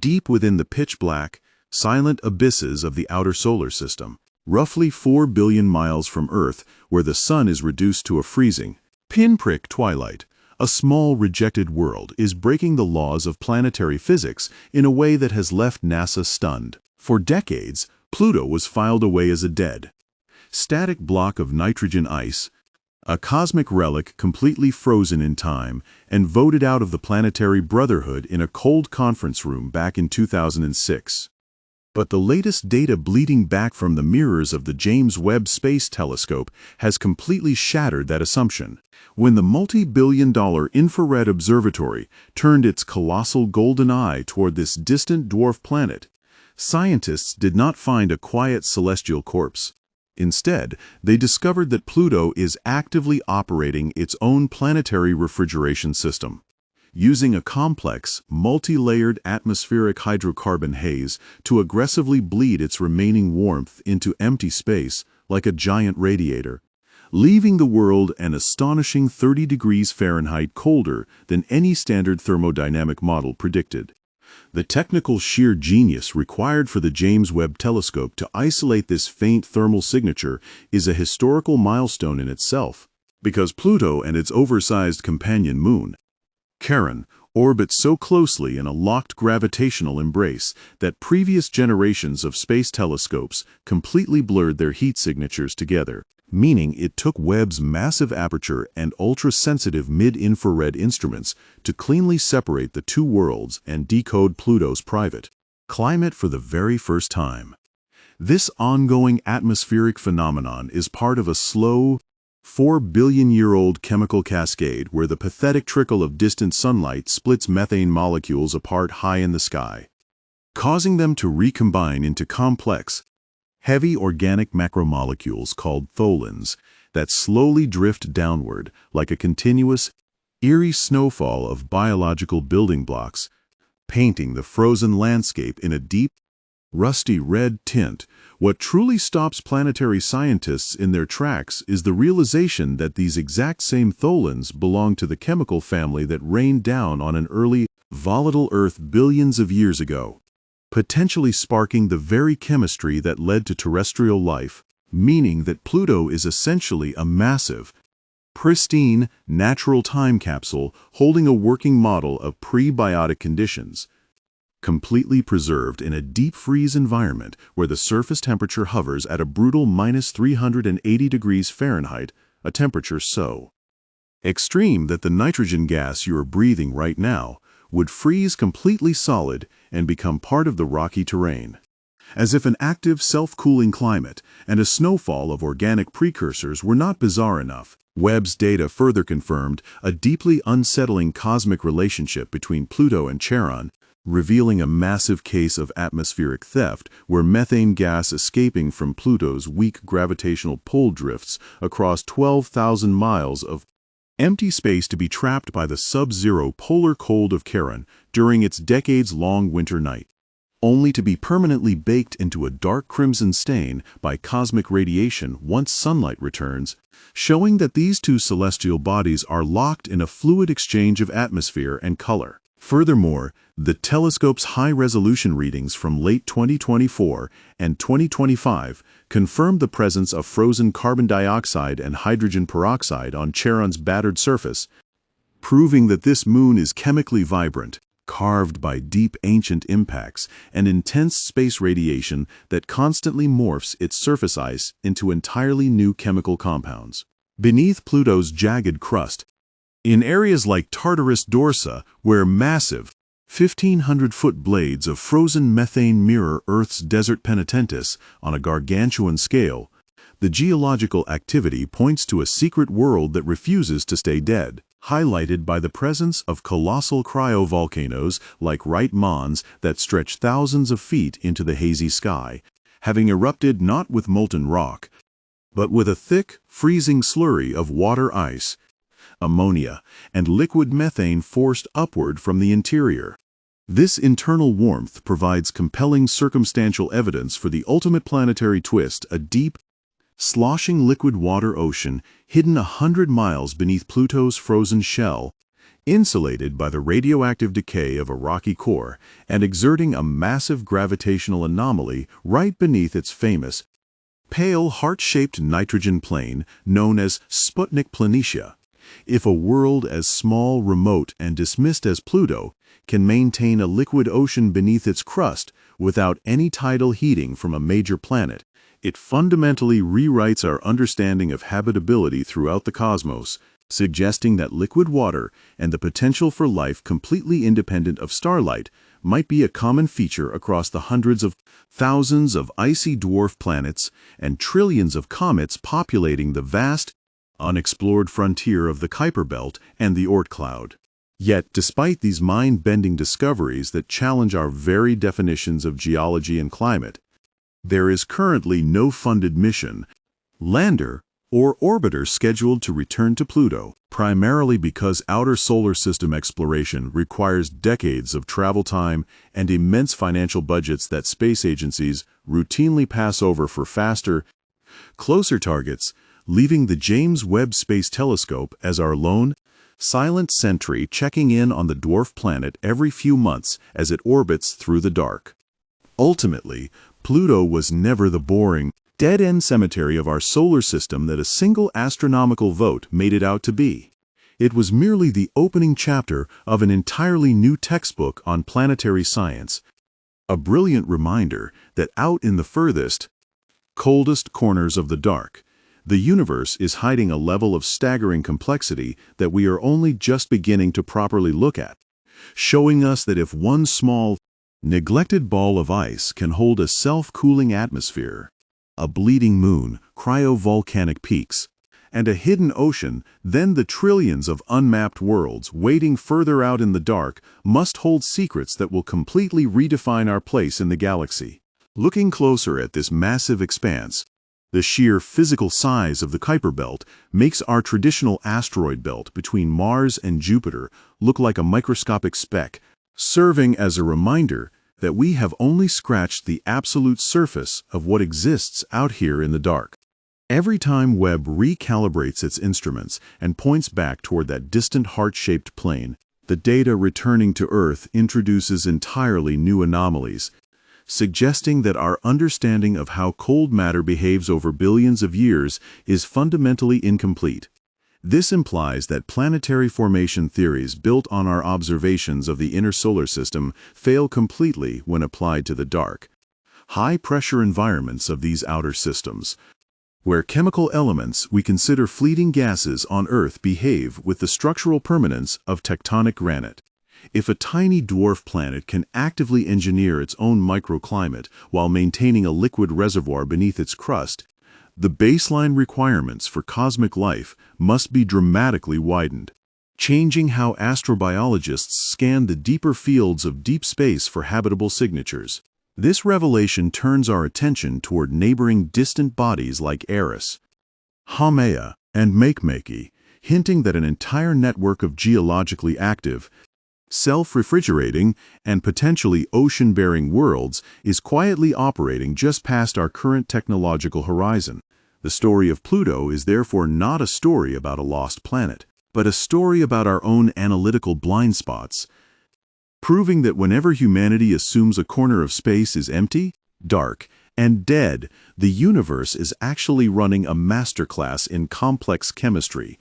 deep within the pitch-black, silent abysses of the outer solar system, roughly 4 billion miles from Earth, where the sun is reduced to a freezing, pinprick twilight. A small, rejected world is breaking the laws of planetary physics in a way that has left NASA stunned. For decades, Pluto was filed away as a dead, static block of nitrogen ice, a cosmic relic completely frozen in time and voted out of the planetary brotherhood in a cold conference room back in 2006. But the latest data bleeding back from the mirrors of the James Webb Space Telescope has completely shattered that assumption. When the multi-billion-dollar infrared observatory turned its colossal golden eye toward this distant dwarf planet, scientists did not find a quiet celestial corpse. Instead, they discovered that Pluto is actively operating its own planetary refrigeration system, using a complex, multi-layered atmospheric hydrocarbon haze to aggressively bleed its remaining warmth into empty space like a giant radiator, leaving the world an astonishing 30 degrees Fahrenheit colder than any standard thermodynamic model predicted. The technical sheer genius required for the James Webb Telescope to isolate this faint thermal signature is a historical milestone in itself, because Pluto and its oversized companion moon, Charon, orbit so closely in a locked gravitational embrace that previous generations of space telescopes completely blurred their heat signatures together, meaning it took Webb's massive aperture and ultra-sensitive mid-infrared instruments to cleanly separate the two worlds and decode Pluto's private climate for the very first time. This ongoing atmospheric phenomenon is part of a slow, 4-billion-year-old chemical cascade where the pathetic trickle of distant sunlight splits methane molecules apart high in the sky, causing them to recombine into complex, heavy organic macromolecules called tholins that slowly drift downward like a continuous, eerie snowfall of biological building blocks, painting the frozen landscape in a deep, rusty red tint. What truly stops planetary scientists in their tracks is the realization that these exact same tholins belong to the chemical family that rained down on an early, volatile Earth billions of years ago, potentially sparking the very chemistry that led to terrestrial life, meaning that Pluto is essentially a massive, pristine, natural time capsule holding a working model of prebiotic conditions, completely preserved in a deep freeze environment where the surface temperature hovers at a brutal -380 degrees Fahrenheit, a temperature so extreme that the nitrogen gas you are breathing right now would freeze completely solid and become part of the rocky terrain. As if an active, self-cooling climate and a snowfall of organic precursors were not bizarre enough, Webb's data further confirmed a deeply unsettling cosmic relationship between Pluto and Charon, revealing a massive case of atmospheric theft where methane gas escaping from Pluto's weak gravitational pull drifts across 12,000 miles of empty space to be trapped by the sub-zero polar cold of Charon during its decades-long winter night, only to be permanently baked into a dark crimson stain by cosmic radiation once sunlight returns, showing that these two celestial bodies are locked in a fluid exchange of atmosphere and color. Furthermore, the telescope's high-resolution readings from late 2024 and 2025 confirmed the presence of frozen carbon dioxide and hydrogen peroxide on Charon's battered surface, proving that this moon is chemically vibrant, carved by deep ancient impacts and intense space radiation that constantly morphs its surface ice into entirely new chemical compounds. Beneath Pluto's jagged crust, in areas like Tartarus Dorsa, where massive, 1,500-foot blades of frozen methane mirror Earth's desert penitentious on a gargantuan scale, the geological activity points to a secret world that refuses to stay dead, highlighted by the presence of colossal cryovolcanoes like Wright Mons that stretch thousands of feet into the hazy sky, having erupted not with molten rock, but with a thick, freezing slurry of water ice, ammonia, and liquid methane forced upward from the interior. This internal warmth provides compelling circumstantial evidence for the ultimate planetary twist, a deep, sloshing liquid water ocean hidden 100 miles beneath Pluto's frozen shell, insulated by the radioactive decay of a rocky core and exerting a massive gravitational anomaly right beneath its famous pale heart-shaped nitrogen plain known as Sputnik Planitia. If a world as small, remote, and dismissed as Pluto can maintain a liquid ocean beneath its crust without any tidal heating from a major planet, it fundamentally rewrites our understanding of habitability throughout the cosmos, suggesting that liquid water and the potential for life completely independent of starlight might be a common feature across the hundreds of thousands of icy dwarf planets and trillions of comets populating the vast, unexplored frontier of the Kuiper Belt and the Oort cloud. Yet, despite these mind-bending discoveries that challenge our very definitions of geology and climate, there is currently no funded mission, lander, or orbiter scheduled to return to Pluto, primarily because outer solar system exploration requires decades of travel time and immense financial budgets that space agencies routinely pass over for faster, closer targets, leaving the James Webb Space Telescope as our lone, silent sentry checking in on the dwarf planet every few months as it orbits through the dark. Ultimately, Pluto was never the boring, dead-end cemetery of our solar system that a single astronomical vote made it out to be. It was merely the opening chapter of an entirely new textbook on planetary science, a brilliant reminder that out in the furthest, coldest corners of the dark, the universe is hiding a level of staggering complexity that we are only just beginning to properly look at, showing us that if one small, neglected ball of ice can hold a self-cooling atmosphere, a bleeding moon, cryovolcanic peaks, and a hidden ocean, then the trillions of unmapped worlds waiting further out in the dark must hold secrets that will completely redefine our place in the galaxy. Looking closer at this massive expanse, the sheer physical size of the Kuiper Belt makes our traditional asteroid belt between Mars and Jupiter look like a microscopic speck, serving as a reminder that we have only scratched the absolute surface of what exists out here in the dark. Every time Webb recalibrates its instruments and points back toward that distant heart-shaped plane, the data returning to Earth introduces entirely new anomalies, suggesting that our understanding of how cold matter behaves over billions of years is fundamentally incomplete. This implies that planetary formation theories built on our observations of the inner solar system fail completely when applied to the dark, high-pressure environments of these outer systems, where chemical elements we consider fleeting gases on Earth behave with the structural permanence of tectonic granite. If a tiny dwarf planet can actively engineer its own microclimate while maintaining a liquid reservoir beneath its crust, the baseline requirements for cosmic life must be dramatically widened, changing how astrobiologists scan the deeper fields of deep space for habitable signatures. This revelation turns our attention toward neighboring distant bodies like Eris, Haumea, and Makemake, hinting that an entire network of geologically active, self-refrigerating, and potentially ocean-bearing worlds is quietly operating just past our current technological horizon. The story of Pluto is therefore not a story about a lost planet, but a story about our own analytical blind spots, proving that whenever humanity assumes a corner of space is empty, dark, and dead, the universe is actually running a masterclass in complex chemistry,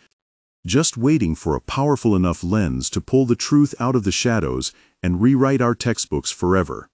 just waiting for a powerful enough lens to pull the truth out of the shadows and rewrite our textbooks forever.